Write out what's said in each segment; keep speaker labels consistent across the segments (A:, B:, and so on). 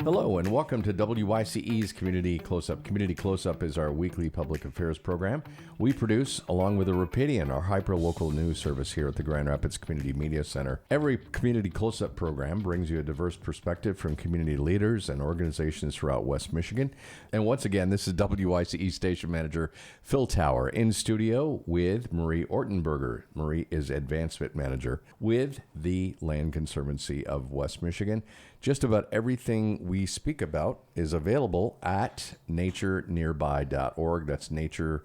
A: Hello and welcome to WYCE's Community Close-Up. Community Close-Up is our weekly public affairs program we produce along with the Rapidian, our hyper-local news service here at the Grand Rapids Community Media Center. Every Community Close-Up program brings you a diverse perspective from community leaders and organizations throughout West Michigan. And once again, this is WYCE Station Manager Phil Tower in studio with Marie Orttenberger. Marie is Advancement Manager with the Land Conservancy of West Michigan. Just about everything we speak about is available at naturenearby.org. That's naturenearby.org.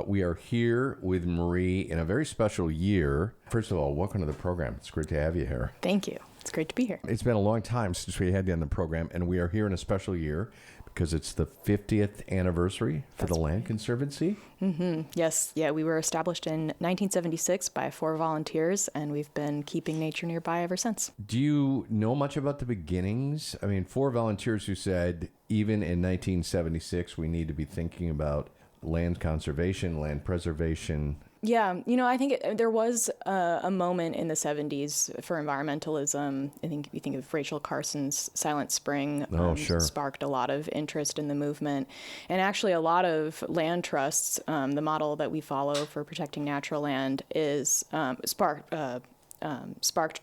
A: We are here with Marie in a very special year. First of all, welcome to the program. It's great to have you here.
B: Thank you. It's great to be here.
A: It's been a long time since we had you on the program, and we are here in a special year because it's the 50th anniversary for the Land Conservancy.
B: Mm-hmm. Yes. Yeah, we were established in 1976 by 4 volunteers, and we've been keeping nature nearby ever since.
A: Do you know much about the beginnings? I mean, 4 volunteers who said, even in 1976, we need to be thinking about land conservation, land preservation.
B: Yeah, I think there was a moment in the 70s for environmentalism. I think if you think of Rachel Carson's Silent Spring,
A: sure.
B: Sparked a lot of interest in the movement. And actually a lot of land trusts, the model that we follow for protecting natural land is sparked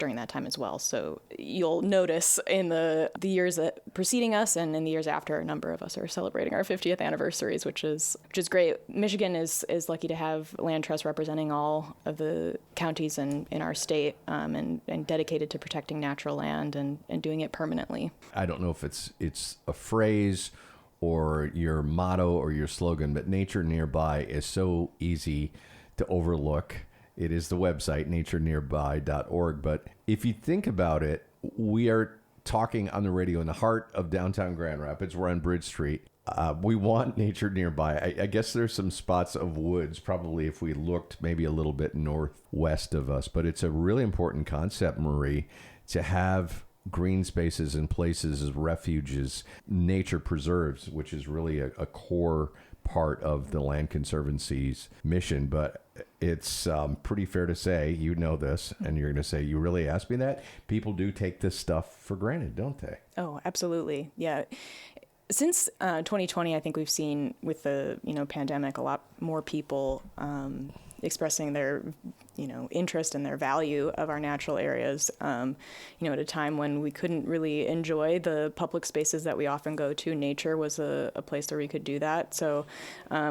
B: during that time as well. So you'll notice in the years that preceding us and in the years after, a number of us are celebrating our 50th anniversaries, which is great. Michigan is lucky to have land trusts representing all of the counties in our state and dedicated to protecting natural land and doing it permanently.
A: I don't know if it's a phrase or your motto or your slogan, but Nature Nearby is so easy to overlook. It is the website, naturenearby.org. But if you think about it, we are talking on the radio in the heart of downtown Grand Rapids. We're on Bridge Street. We want nature nearby. I guess there's some spots of woods, probably if we looked maybe a little bit northwest of us. But it's a really important concept, Marie, to have green spaces and places as refuges, nature preserves, which is really a core part of the Land Conservancy's mission. But it's pretty fair to say, you know this, and you're going to say, you really asked me that? People do take this stuff for granted, don't they?
B: Oh, absolutely. Yeah. Since 2020, I think we've seen with the pandemic a lot more people expressing their interest and their value of our natural areas, at a time when we couldn't really enjoy the public spaces that we often go to. Nature was a place where we could do that. So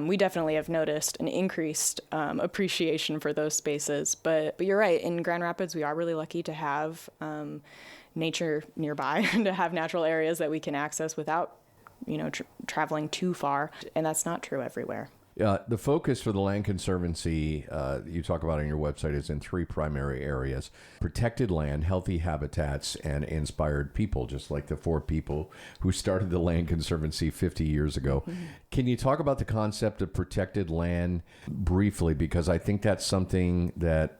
B: we definitely have noticed an increased appreciation for those spaces. But you're right, in Grand Rapids, we are really lucky to have nature nearby, to have natural areas that we can access without traveling too far. And that's not true everywhere.
A: The focus for the Land Conservancy, you talk about on your website, is in 3 primary areas: protected land, healthy habitats, and inspired people, just like the 4 people who started the Land Conservancy 50 years ago. Mm-hmm. Can you talk about the concept of protected land briefly? Because I think that's something that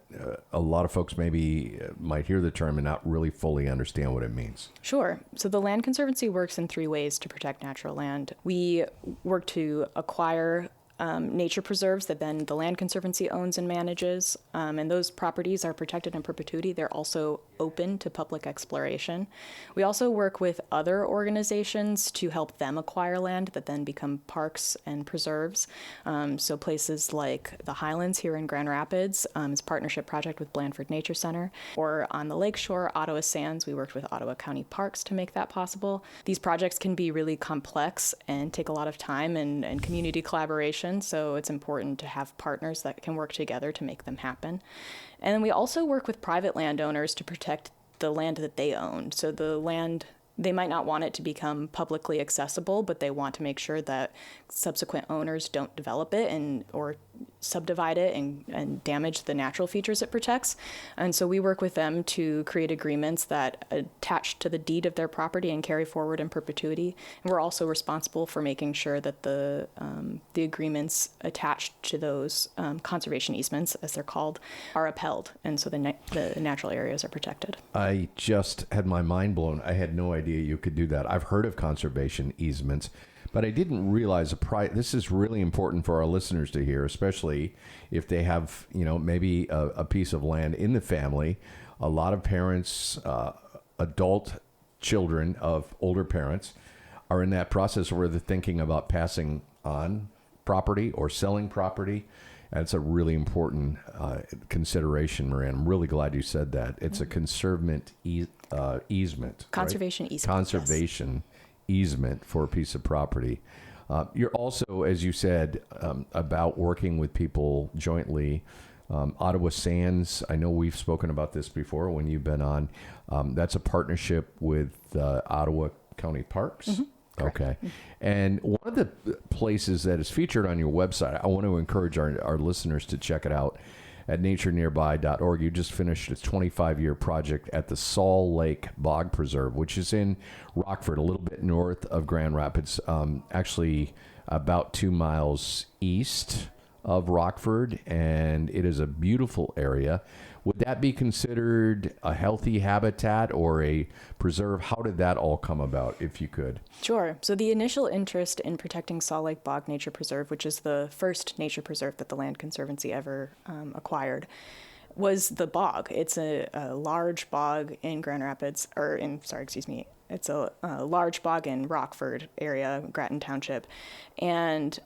A: a lot of folks maybe might hear the term and not really fully understand what it means.
B: Sure. So the Land Conservancy works in 3 ways to protect natural land. We work to acquire nature preserves that then the Land Conservancy owns and manages, and those properties are protected in perpetuity. They're also open to public exploration. We also work with other organizations to help them acquire land that then become parks and preserves. So places like the Highlands here in Grand Rapids is a partnership project with Blandford Nature Center, or on the lakeshore, Ottawa Sands, we worked with Ottawa County Parks to make that possible. These projects can be really complex and take a lot of time and community collaboration. So it's important to have partners that can work together to make them happen. And then we also work with private landowners to protect the land that they own. So the land, they might not want it to become publicly accessible, but they want to make sure that subsequent owners don't develop it or subdivide it and damage the natural features it protects. And so we work with them to create agreements that attach to the deed of their property and carry forward in perpetuity. And we're also responsible for making sure that the agreements attached to those conservation easements, as they're called, are upheld. And so the natural areas are protected.
A: I just had my mind blown. I had no idea you could do that. I've heard of conservation easements, but I didn't realize this is really important for our listeners to hear, especially if they have, maybe a piece of land in the family. A lot of parents adult children of older parents are in that process where they're thinking about passing on property or selling property. And it's a really important consideration, Marie. I'm really glad you said that. It's a easement.
B: Conservation
A: right?
B: easement.
A: Conservation easement for a piece of property. You're also, as you said, about working with people jointly. Ottawa Sands, I know we've spoken about this before when you've been on. That's a partnership with Ottawa County Parks.
B: Mm-hmm.
A: Okay. And one of the places that is featured on your website, I want to encourage our listeners to check it out at naturenearby.org. You just finished a 25-year project at the Saul Lake Bog Preserve, which is in Rockford, a little bit north of Grand Rapids, actually about 2 miles east of Rockford, and it is a beautiful area. Would that be considered a healthy habitat or a preserve? How did that all come about, if you could?
B: Sure. So the initial interest in protecting Saul Lake Bog Nature Preserve, which is the first nature preserve that the Land Conservancy ever acquired, was the bog. It's a large bog in Grand Rapids, it's a large bog in Rockford area, Grattan Township, and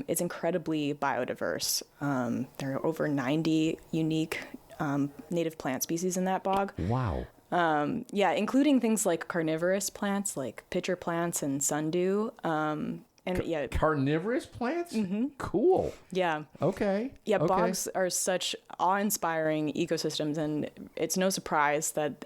B: it's incredibly biodiverse. There are over 90 unique native plant species in that bog.
A: Wow.
B: Including things like carnivorous plants like pitcher plants and sundew.
A: Carnivorous plants?
B: Mm-hmm.
A: Cool.
B: Yeah.
A: Okay.
B: Yeah,
A: okay.
B: bogs are such awe-inspiring ecosystems, and it's no surprise that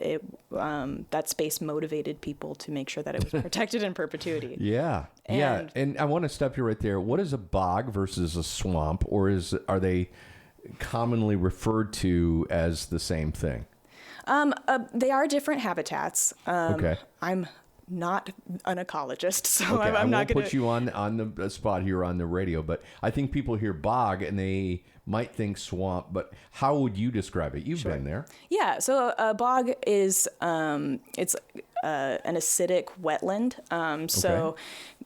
B: that space motivated people to make sure that it was protected in perpetuity.
A: Yeah. And I want to stop you right there. What is a bog versus a swamp, or are they commonly referred to as the same thing?
B: They are different habitats.
A: Okay.
B: I'm not an ecologist, so
A: okay.
B: I'm not going to
A: put you on the spot here on the radio, but I think people hear bog and they might think swamp, but how would you describe it? You've been there.
B: Yeah, so a bog is it's an acidic wetland. So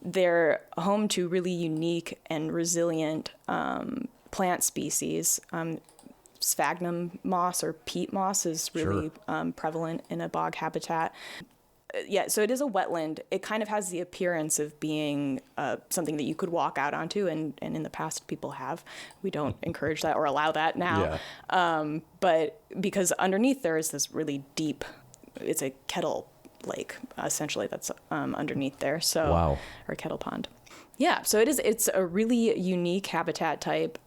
B: they're home to really unique and resilient plant species. Sphagnum moss or peat moss is really prevalent in a bog habitat. So it is a wetland. It kind of has the appearance of being something that you could walk out onto, and in the past people have. We don't encourage that or allow that now. Yeah. But because underneath there is this really deep, it's a kettle lake, essentially, that's underneath there. So,
A: wow.
B: Or a kettle pond. Yeah, so it's a really unique habitat type.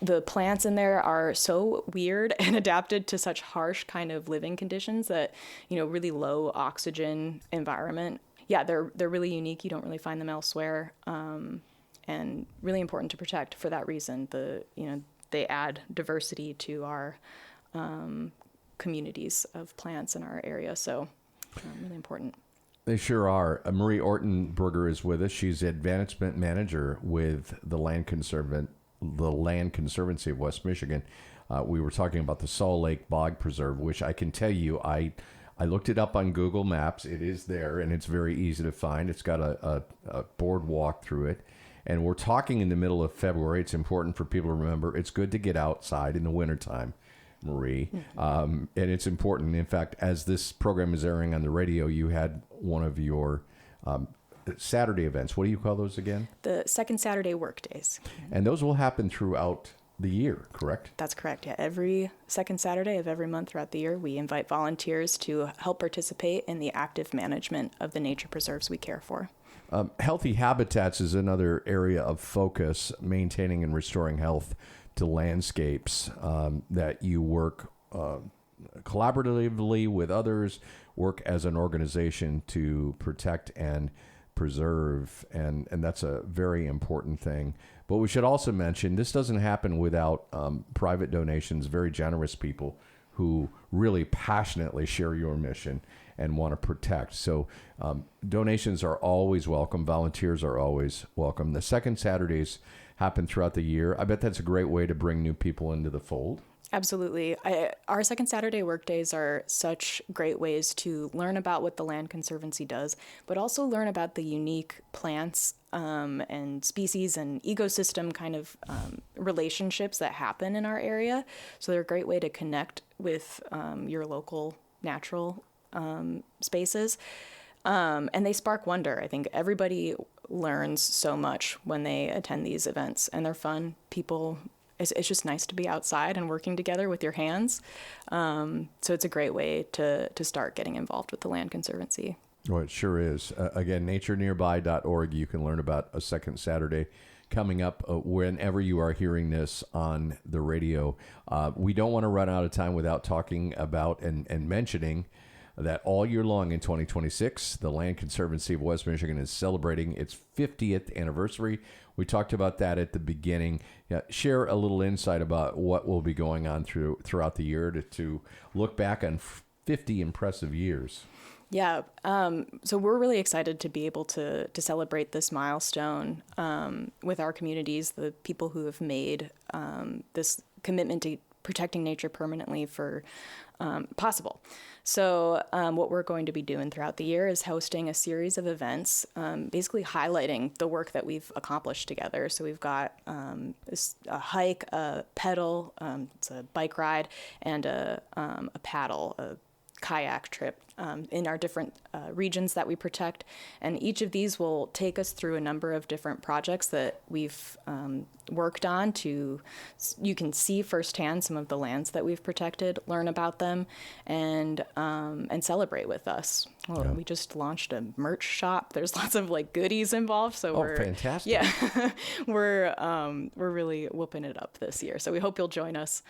B: The plants in there are so weird and adapted to such harsh kind of living conditions that, really low oxygen environment. Yeah, they're really unique. You don't really find them elsewhere, and really important to protect for that reason. They add diversity to our communities of plants in our area, so really important.
A: They sure are. Marie Orttenberger is with us. She's Advancement Manager with the Land Conservancy of West Michigan. We were talking about the Saul Lake Bog Preserve, which I can tell you, I looked it up on Google Maps. It is there, and it's very easy to find. It's got a boardwalk through it. And we're talking in the middle of February. It's important for people to remember it's good to get outside in the wintertime, Marie. And it's important. In fact, as this program is airing on the radio, you had one of your Saturday events. What do you call those again?
B: The second Saturday work days.
A: And those will happen throughout the year, correct?
B: That's correct. Yeah, every second Saturday of every month throughout the year, we invite volunteers to help participate in the active management of the nature preserves we care for.
A: Healthy habitats is another area of focus, maintaining and restoring health to landscapes that you work collaboratively with others, work as an organization to protect and preserve, and that's a very important thing. But we should also mention this doesn't happen without private donations, very generous people who really passionately share your mission and want to protect. So donations are always welcome. Volunteers are always welcome. The second Saturdays happen throughout the year. I bet that's a great way to bring new people into the fold.
B: Absolutely. Our second Saturday workdays are such great ways to learn about what the Land Conservancy does, but also learn about the unique plants and species and ecosystem kind of relationships that happen in our area. So they're a great way to connect with your local natural spaces. And they spark wonder. I think everybody learns so much when they attend these events, and they're fun. It's just nice to be outside and working together with your hands. So it's a great way to start getting involved with the Land Conservancy.
A: Well, it sure is. Again, naturenearby.org. You can learn about a second Saturday coming up whenever you are hearing this on the radio. We don't want to run out of time without talking about and mentioning that all year long in 2026, the Land Conservancy of West Michigan is celebrating its 50th anniversary. We talked about that at the beginning. Share a little insight about what will be going on throughout the year to look back on 50 impressive years.
B: Yeah, so we're really excited to be able to celebrate this milestone with our communities, the people who have made this commitment to protecting nature permanently for possible. So what we're going to be doing throughout the year is hosting a series of events, basically highlighting the work that we've accomplished together. So we've got a hike, a pedal, it's a bike ride, and a paddle, a kayak trip in our different regions that we protect. And each of these will take us through a number of different projects that we've worked on you can see firsthand some of the lands that we've protected, learn about them, and celebrate with us. Well, yeah. We just launched a merch shop. There's lots of goodies involved. So we're
A: fantastic.
B: Yeah, we're really whooping it up this year. So we hope you'll join us.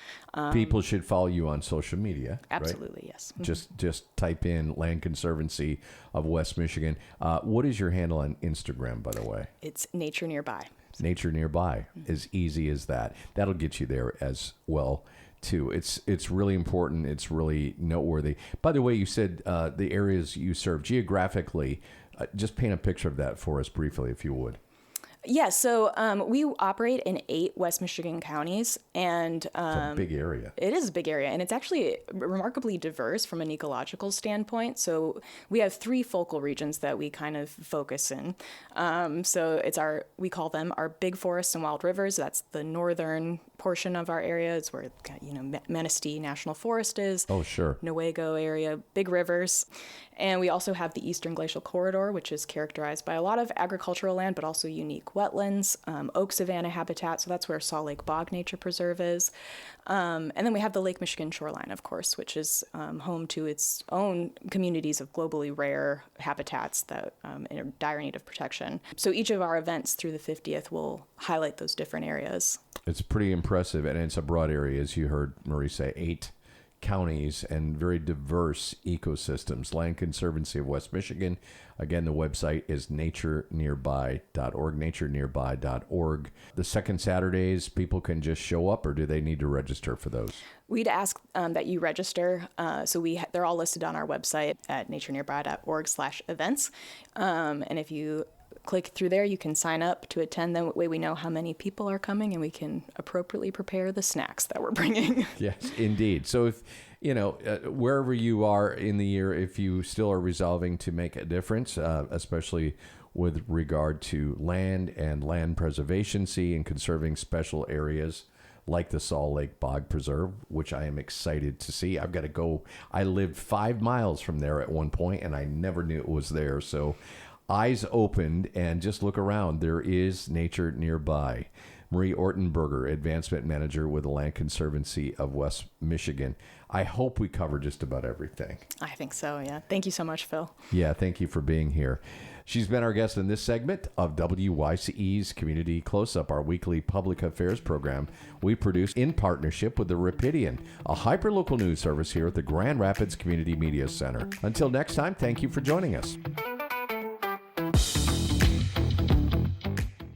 A: People should follow you on social media.
B: Absolutely,
A: right?
B: Yes.
A: Just type in Land Conservancy of West Michigan. What is your handle on Instagram, by the way?
B: It's Nature Nearby.
A: Nature Nearby, as easy as that. That'll get you there as well, too. It's really important. It's really noteworthy. By the way, you said the areas you serve geographically. Just paint a picture of that for us briefly, if you would.
B: Yeah, so we operate in 8 West Michigan counties, and
A: it's a big area.
B: It is a big area, and it's actually remarkably diverse from an ecological standpoint. So we have 3 focal regions that we kind of focus in. So we call them our big forests and wild rivers. That's the northern portion of our area. It's where Manistee National Forest is.
A: Oh, sure.
B: Newaygo area, big rivers. And we also have the Eastern Glacial Corridor, which is characterized by a lot of agricultural land, but also unique wetlands, oak savanna habitat. So that's where Saul Lake Bog Nature Preserve is. And then we have the Lake Michigan shoreline, of course, which is home to its own communities of globally rare habitats that in dire need of protection. So each of our events through the 50th will highlight those different areas. It's
A: pretty impressive, and it's a broad area, as you heard Marie say, 8 counties and very diverse ecosystems. Land Conservancy of West Michigan. Again, the website is naturenearby.org, naturenearby.org. The second Saturdays, people can just show up, or do they need to register for those?
B: We'd ask that you register. So they're all listed on our website at naturenearby.org/events. And if you click through there, you can sign up to attend. That way we know how many people are coming, and we can appropriately prepare the snacks that we're bringing.
A: Yes, indeed. So if, wherever you are in the year, if you still are resolving to make a difference, especially with regard to land and land preservation and conserving special areas like the Saul Lake Bog Preserve, which I am excited to see. I've got to go. I lived 5 miles from there at one point, and I never knew it was there. So eyes opened, and just look around. There is nature nearby. Marie Orttenberger, Advancement Manager with the Land Conservancy of West Michigan. I hope we cover just about everything.
B: I think so, yeah. Thank you so much, Phil.
A: Yeah, thank you for being here. She's been our guest in this segment of WYCE's Community Close-Up, our weekly public affairs program we produce in partnership with the Rapidian, a hyperlocal news service here at the Grand Rapids Community Media Center. Until next time, thank you for joining us.